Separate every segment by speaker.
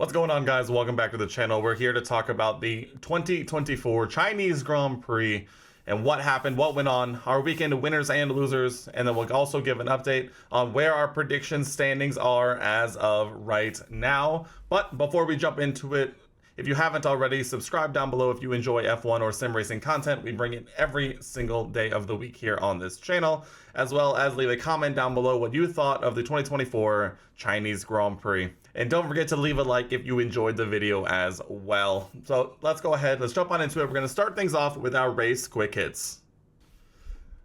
Speaker 1: What's going on, guys? Welcome back to the channel. We're here to talk about the 2024 Chinese Grand Prix and what happened, what went on, our weekend winners and losers, and then we'll also give an update on where our prediction standings are as of right now. But before we jump into it, if you haven't already, subscribe down below if you enjoy F1 or sim racing content. We bring it every single day of the week here on this channel, as well as leave a comment down below what you thought of the 2024 Chinese Grand Prix. And don't forget to leave a like if you enjoyed the video as well. So let's go ahead, let's jump on into it. We're gonna start things off with our race quick hits.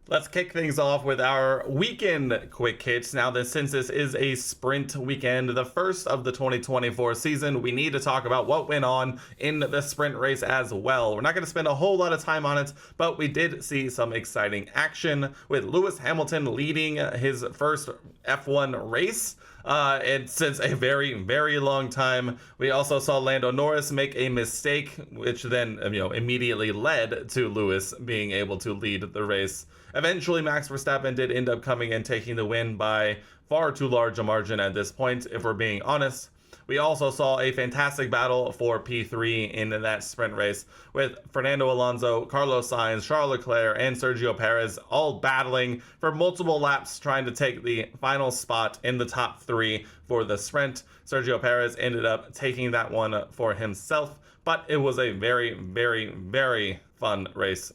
Speaker 1: Let's kick things off with our weekend quick hits. Now, since this is a sprint weekend, the first of the 2024 season, we need to talk about what went on in the sprint race as well. We're not going to spend a whole lot of time on it, but we did see some exciting action with Lewis Hamilton leading his first F1 race. And since a very, very long time, we also saw Lando Norris make a mistake, which then, immediately led to Lewis being able to lead the race. Eventually, Max Verstappen did end up coming and taking the win by far too large a margin at this point, if we're being honest. We also saw a fantastic battle for P3 in that sprint race with Fernando Alonso, Carlos Sainz, Charles Leclerc, and Sergio Perez all battling for multiple laps trying to take the final spot in the top three for the sprint. Sergio Perez ended up taking that one for himself, but it was a very, very, very fun race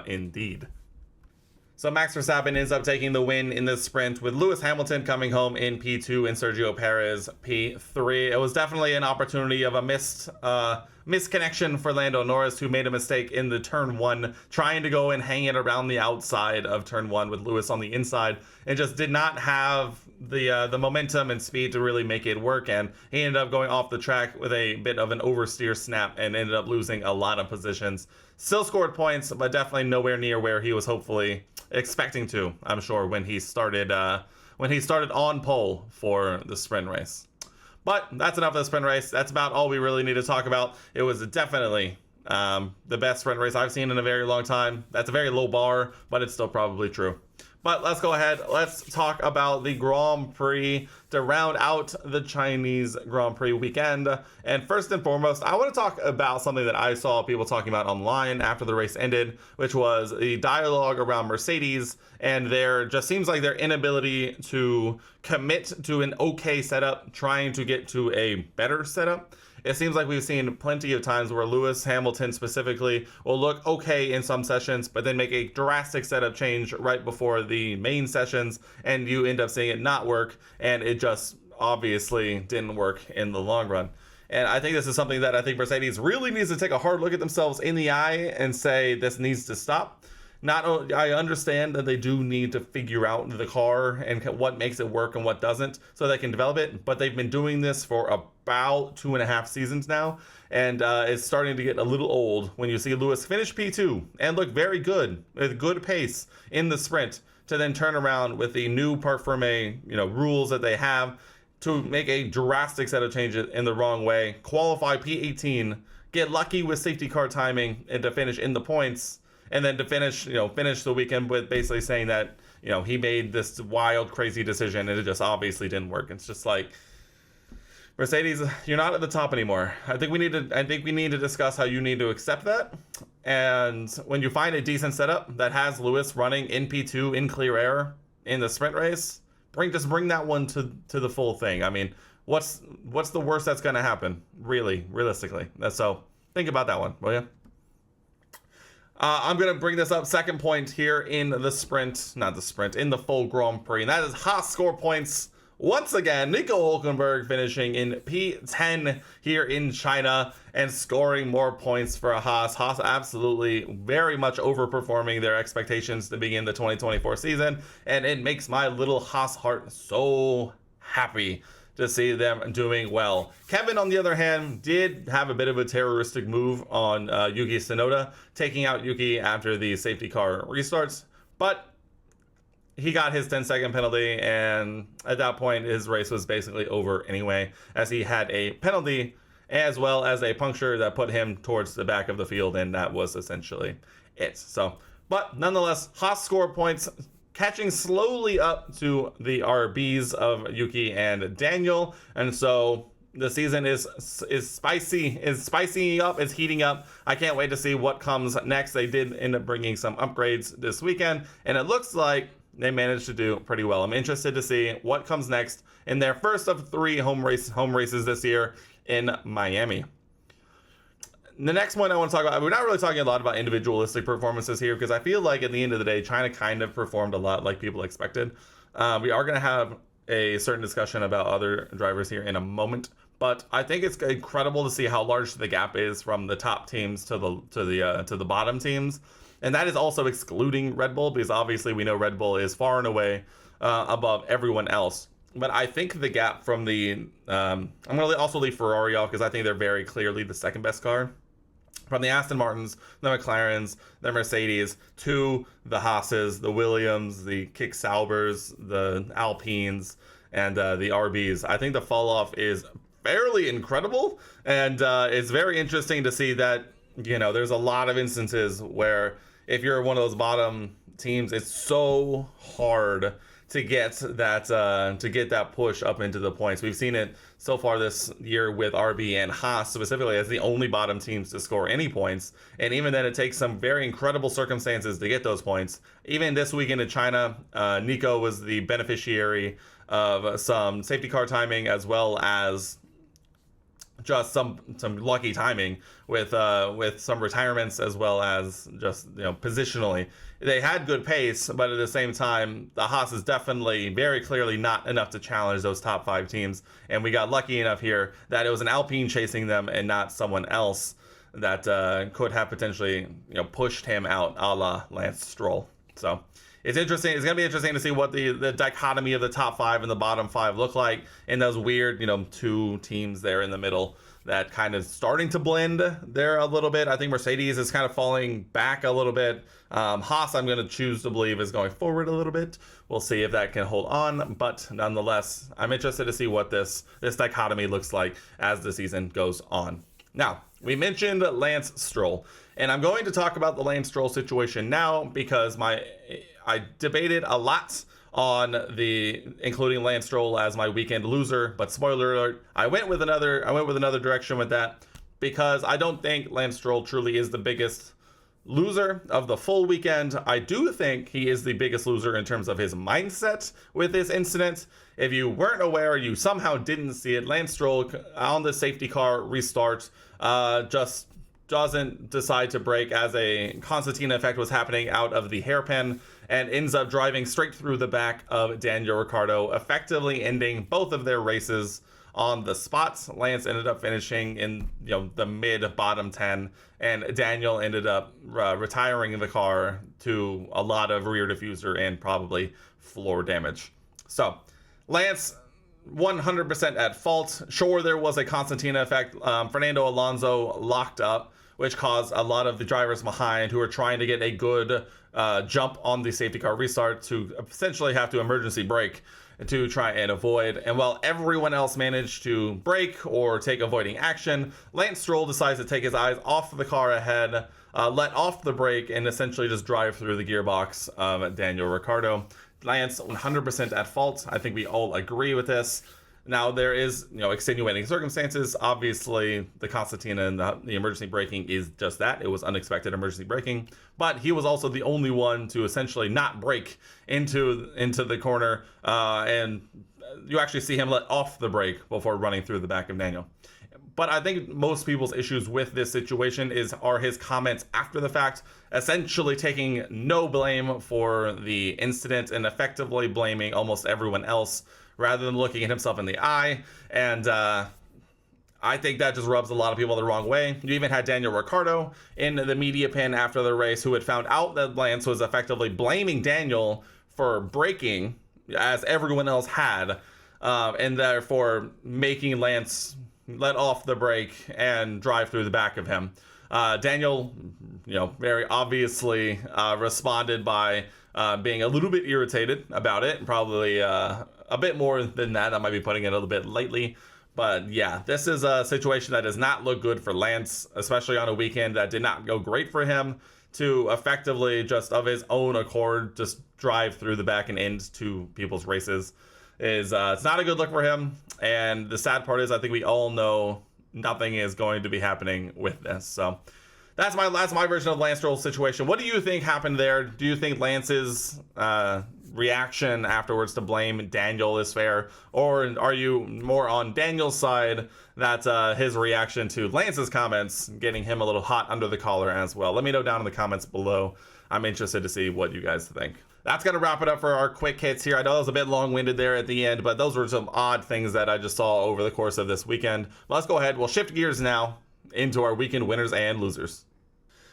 Speaker 1: indeed. So Max Verstappen ends up taking the win in this sprint with Lewis Hamilton coming home in P2 and Sergio Perez P3. It was definitely an opportunity of a misconnection for Lando Norris, who made a mistake in the turn one, trying to go and hang it around the outside of turn one with Lewis on the inside, and just did not have the momentum and speed to really make it work, and he ended up going off the track with a bit of an oversteer snap and ended up losing a lot of positions. Still scored points, but definitely nowhere near where he was hopefully expecting to, I'm sure, when he started on pole for the sprint race. But that's enough of the sprint race. That's about all we really need to talk about. It was definitely the best sprint race I've seen in a very long time. That's a very low bar, but it's still probably true. But let's go ahead. Let's talk about the Grand Prix to round out the Chinese Grand Prix weekend. And first and foremost, I want to talk about something that I saw people talking about online after the race ended, which was the dialogue around Mercedes and their just seems like their inability to commit to an okay setup, trying to get to a better setup. It seems like we've seen plenty of times where Lewis Hamilton specifically will look okay in some sessions, but then make a drastic setup change right before the main sessions, and you end up seeing it not work, and it just obviously didn't work in the long run. And I think this is something that I think Mercedes really needs to take a hard look at themselves in the eye and say this needs to stop. I understand that they do need to figure out the car and what makes it work and what doesn't so they can develop it, but they've been doing this for about 2.5 seasons now, and it's starting to get a little old when you see Lewis finish P2 and look very good with good pace in the sprint to then turn around with the new Parc Fermé rules that they have to make a drastic set of changes in the wrong way, qualify P18, get lucky with safety car timing, and to finish in the points. And then to finish the weekend with basically saying that, he made this wild, crazy decision and it just obviously didn't work. It's just like, Mercedes, you're not at the top anymore. I think we need to discuss how you need to accept that. And when you find a decent setup that has Lewis running in P2 in clear air in the sprint race, just bring that one to the full thing. I mean, what's the worst that's going to happen, really, realistically? So think about that one, will you? I'm going to bring this up second point here in the sprint, in the full Grand Prix, and that is Haas score points. Once again, Nico Hülkenberg finishing in P10 here in China and scoring more points for Haas. Haas absolutely very much overperforming their expectations to begin the 2024 season, and it makes my little Haas heart so happy to see them doing well. Kevin, on the other hand, did have a bit of a terroristic move on Yuki Tsunoda, taking out Yuki after the safety car restarts, but he got his 10-second penalty, and at that point, his race was basically over anyway, as he had a penalty as well as a puncture that put him towards the back of the field, and that was essentially it. So, but nonetheless, Haas score points, catching slowly up to the RBs of Yuki and Daniel, and so The season is spicy up, it's heating up. I can't wait to see what comes next. They did end up bringing some upgrades this weekend, and it looks like they managed to do pretty well. I'm interested to see what comes next in their first of 3 home races this year in Miami. The next one I want to talk about, we're not really talking a lot about individualistic performances here, because I feel like at the end of the day, China kind of performed a lot like people expected. We are going to have a certain discussion about other drivers here in a moment, but I think it's incredible to see how large the gap is from the top teams to the bottom teams, and that is also excluding Red Bull, because obviously we know Red Bull is far and away above everyone else. But I think the gap from the I'm going to also leave Ferrari off, because I think they're very clearly the second best car. From the Aston Martins, the McLarens, the Mercedes, to the Haas's, the Williams, the Kick Saubers, the Alpines, and the RBs. I think the fall off is fairly incredible, and it's very interesting to see that, you know, there's a lot of instances where if you're one of those bottom teams, it's so hard to get that push up into the points. We've seen it so far this year with RB and Haas specifically as the only bottom teams to score any points, and even then it takes some very incredible circumstances to get those points. Even this weekend in China, Nico was the beneficiary of some safety car timing, as well as just some lucky timing with some retirements, as well as just, you know, positionally. They had good pace, but at the same time, the Haas is definitely very clearly not enough to challenge those top 5 teams. And we got lucky enough here that it was an Alpine chasing them and not someone else that could have potentially, you know, pushed him out, a la Lance Stroll. So it's interesting. It's going to be interesting to see what the dichotomy of the top 5 and the bottom 5 look like in those weird, you know, 2 teams there in the middle that kind of starting to blend there a little bit. I think Mercedes is kind of falling back a little bit. Haas, I'm going to choose to believe, is going forward a little bit. We'll see if that can hold on, but nonetheless, I'm interested to see what this dichotomy looks like as the season goes on. Now, we mentioned Lance Stroll, and I'm going to talk about the Lance Stroll situation now because I debated a lot on including Lance Stroll as my weekend loser, but spoiler alert, I went with another direction with that, because I don't think Lance Stroll truly is the biggest loser of the full weekend. I do think he is the biggest loser in terms of his mindset with this incident. If you weren't aware, you somehow didn't see it, Lance Stroll on the safety car restart just doesn't decide to brake as a concertina effect was happening out of the hairpin, and ends up driving straight through the back of Daniel Ricciardo, effectively ending both of their races on the spots. Lance ended up finishing in, you know, the mid-bottom 10, and Daniel ended up retiring the car to a lot of rear diffuser and probably floor damage. So Lance 100% at fault. Sure, there was a concertina effect. Fernando Alonso locked up, which caused a lot of the drivers behind who are trying to get a good jump on the safety car restart to essentially have to emergency brake to try and avoid. And while everyone else managed to brake or take avoiding action, Lance Stroll decides to take his eyes off the car ahead, let off the brake, and essentially just drive through the gearbox of Daniel Ricciardo. Lance 100% at fault. I think we all agree with this. Now, there is, you know, extenuating circumstances. Obviously, the concertina and the emergency braking is just that. It was unexpected emergency braking. But he was also the only one to essentially not brake into the corner. And you actually see him let off the brake before running through the back of Daniel. But I think most people's issues with this situation are his comments after the fact, essentially taking no blame for the incident and effectively blaming almost everyone else, rather than looking at himself in the eye. And I think that just rubs a lot of people the wrong way. You even had Daniel Ricciardo in the media pen after the race, who had found out that Lance was effectively blaming Daniel for braking, as everyone else had, and therefore making Lance let off the brake and drive through the back of him. Daniel, you know, very obviously responded by being a little bit irritated about it, probably a bit more than that. I might be putting it a little bit lightly. But yeah, this is a situation that does not look good for Lance, especially on a weekend that did not go great for him, to effectively just of his own accord just drive through the back and end to people's races. is it's not a good look for him. And the sad part is, I think we all know nothing is going to be happening with this. So that's my version of Lance Stroll's situation. What do you think happened there? Do you think Lance's reaction afterwards to blame Daniel is fair, or are you more on Daniel's side, that his reaction to Lance's comments getting him a little hot under the collar as well? Let me know down in the comments below. I'm interested to see what you guys think. That's going to wrap it up for our quick hits here. I know that was a bit long-winded there at the end, but those were some odd things that I just saw over the course of this weekend. Let's go ahead. We'll shift gears now into our weekend winners and losers.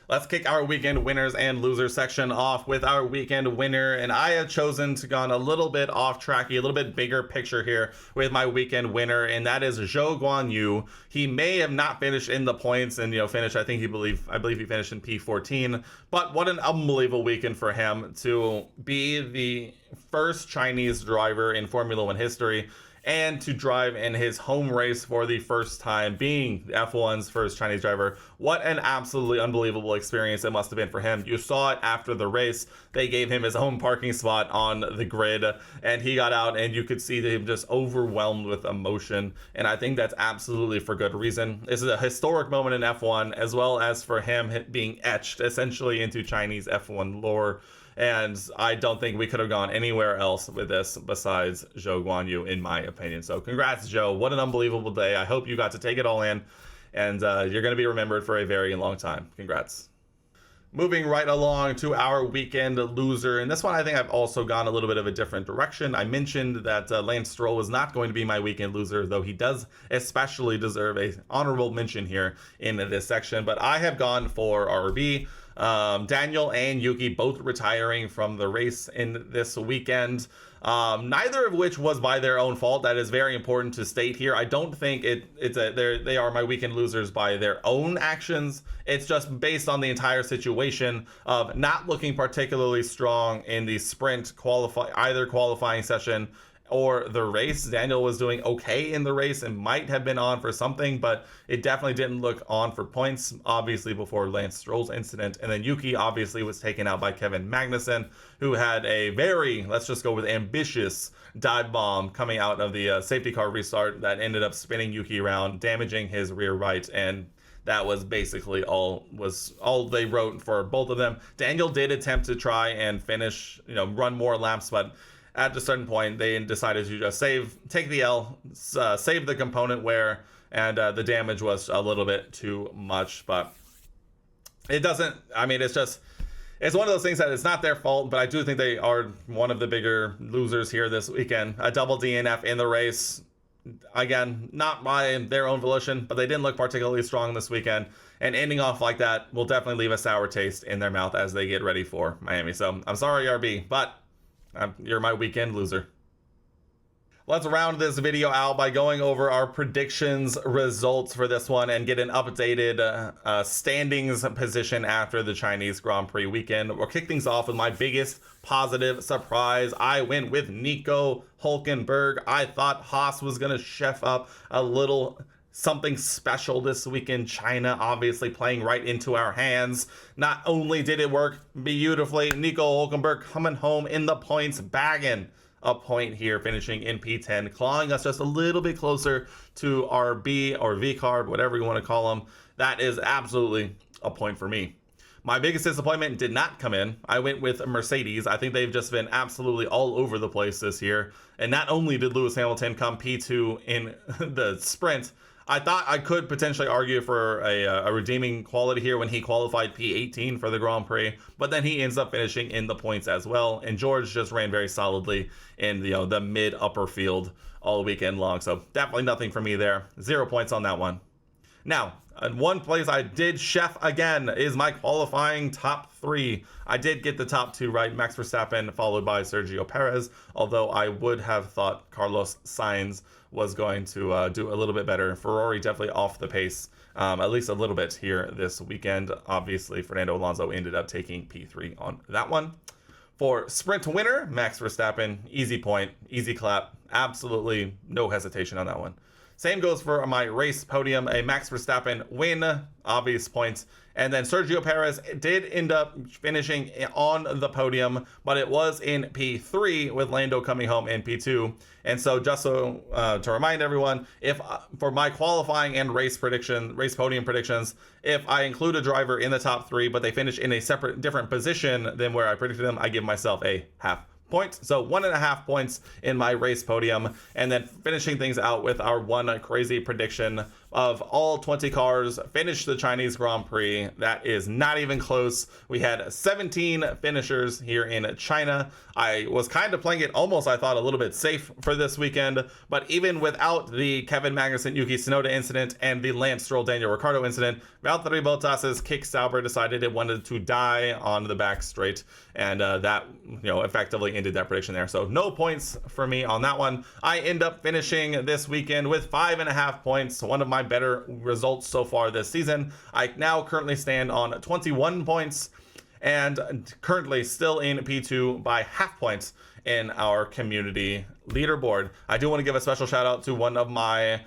Speaker 1: Let's kick our weekend winners and losers section off with our weekend winner, and I have chosen to go on a little bit off track, a little bit bigger picture here with my weekend winner, and that is Zhou Guanyu. He may have not finished in the points and finished, I believe he finished in P14, but what an unbelievable weekend for him to be the first Chinese driver in Formula One history and to drive in his home race for the first time, being F1's first Chinese driver. What an absolutely unbelievable experience it must have been for him. You saw it after the race. They gave him his own parking spot on the grid, and he got out, and you could see him just overwhelmed with emotion, and I think that's absolutely for good reason. This is a historic moment in F1, as well as for him being etched essentially into Chinese F1 lore. And I don't think we could have gone anywhere else with this besides Zhou Guanyu, in my opinion. So congrats, Zhou. What an unbelievable day. I hope you got to take it all in, and you're going to be remembered for a very long time. Congrats. Moving right along to our weekend loser, and this one I think I've also gone a little bit of a different direction. I mentioned that Lance Stroll was not going to be my weekend loser, though he does especially deserve a honorable mention here in this section. But I have gone for RB. Daniel and Yuki both retiring from the race in this weekend, neither of which was by their own fault. That is very important to state here. I don't think they are my weekend losers by their own actions. It's just based on the entire situation of not looking particularly strong in the sprint qualifying session or the race. Daniel was doing okay in the race and might have been on for something, but it definitely didn't look on for points, obviously, before Lance Stroll's incident. And then Yuki obviously was taken out by Kevin Magnussen, who had a very, let's just go with ambitious dive bomb coming out of the safety car restart that ended up spinning Yuki around, damaging his rear right, and that was basically all they wrote for both of them. Daniel did attempt to try and finish, run more laps, but at a certain point, they decided to just take the L, save the component wear, and the damage was a little bit too much. But it doesn't, it's one of those things that it's not their fault, but I do think they are one of the bigger losers here this weekend. A double DNF in the race. Again, not by their own volition, but they didn't look particularly strong this weekend. And ending off like that will definitely leave a sour taste in their mouth as they get ready for Miami. So I'm sorry, RB, but you're my weekend loser. Let's round this video out by going over our predictions results for this one and get an updated standings position after the Chinese Grand Prix weekend. We'll kick things off with my biggest positive surprise. I went with Nico Hülkenberg. I thought Haas was going to chef up a little something special this week in China, obviously playing right into our hands. Not only did it work beautifully, Nico Hülkenberg coming home in the points, bagging a point here, finishing in P10, clawing us just a little bit closer to our B or V card, whatever you want to call them. That is absolutely a point for me. My biggest disappointment did not come in. I went with Mercedes. I think they've just been absolutely all over the place this year. And not only did Lewis Hamilton come P2 in the sprint, I thought I could potentially argue for a redeeming quality here when he qualified P18 for the Grand Prix, but then he ends up finishing in the points as well. And George just ran very solidly in the mid-upper field all weekend long. So definitely nothing for me there. 0 points on that one. Now, one place I did chef again is my qualifying top 3. I did get the top 2 right, Max Verstappen followed by Sergio Perez, although I would have thought Carlos Sainz was going to do a little bit better. Ferrari definitely off the pace, at least a little bit here this weekend. Obviously, Fernando Alonso ended up taking P3 on that one. For sprint winner, Max Verstappen, easy point, easy clap, absolutely no hesitation on that one. Same goes for my race podium, a Max Verstappen win, obvious points. And then Sergio Perez did end up finishing on the podium, but it was in P3 with Lando coming home in P2. And so just so to remind everyone, if for my qualifying and race podium predictions, if I include a driver in the top 3, but they finish in a different position than where I predicted them, I give myself a half points. So 1.5 points in my race podium, and then finishing things out with our one crazy prediction of all 20 cars finish the Chinese Grand Prix. That is not even close. We had 17 finishers here in China. I was kind of playing it almost, I thought, a little bit safe for this weekend, but even without the Kevin Magnussen Yuki Tsunoda incident and the Lance Stroll Daniel Ricciardo incident, Valtteri Bottas's kick Sauber decided it wanted to die on the back straight, and that effectively ended that prediction there. So no points for me on that one. I end up finishing this weekend with 5.5 points, one of my better results so far this season. I now currently stand on 21 points and currently still in P2 by half points in our community leaderboard. I do want to give a special shout out to one of my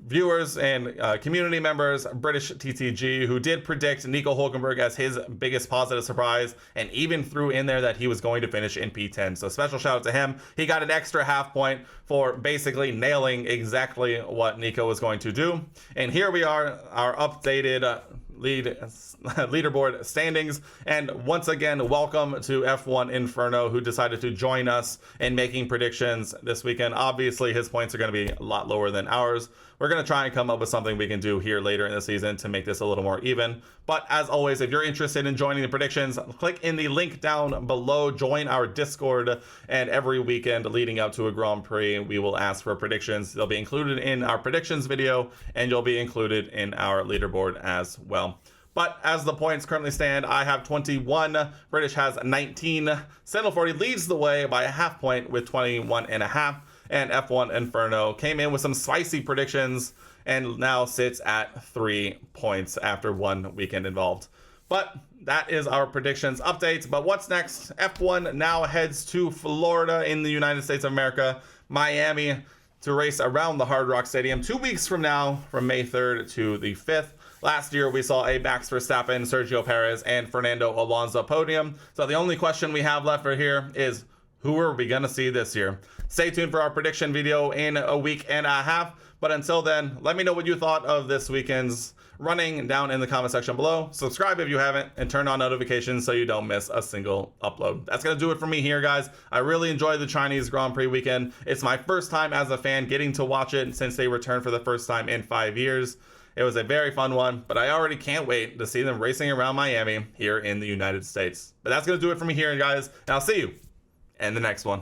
Speaker 1: viewers and community members, British TTG, who did predict Nico Hulkenberg as his biggest positive surprise and even threw in there that he was going to finish in P10. So special shout out to him. He got an extra half point for basically nailing exactly what Nico was going to do. And here we are, our updated leaderboard standings, and once again welcome to F1 Inferno, who decided to join us in making predictions this weekend. Obviously his points are going to be a lot lower than ours. We're going to try and come up with something we can do here later in the season to make this a little more even. But as always, if you're interested in joining the predictions, click in the link down below, join our Discord, and every weekend leading up to a Grand Prix, we will ask for predictions. They'll be included in our predictions video, and you'll be included in our leaderboard as well. But as the points currently stand, I have 21, British has 19, Sentinel 40 leads the way by a half point with 21.5, and F1 Inferno came in with some spicy predictions and now sits at 3 points after one weekend involved. But that is our predictions updates. But what's next? F1 now heads to Florida in the United States of America, Miami, to race around the Hard Rock Stadium 2 weeks from now, from May 3rd to the 5th. Last year, we saw a Max Verstappen, Sergio Perez, and Fernando Alonso podium. So the only question we have left for here is, who are we going to see this year? Stay tuned for our prediction video in a week and a half. But until then, let me know what you thought of this weekend's running down in the comment section below. Subscribe if you haven't, and turn on notifications so you don't miss a single upload. That's going to do it for me here, guys. I really enjoyed the Chinese Grand Prix weekend. It's my first time as a fan getting to watch it since they returned for the first time in 5 years. It was a very fun one, but I already can't wait to see them racing around Miami here in the United States. But that's going to do it for me here, guys, and I'll see you in the next one.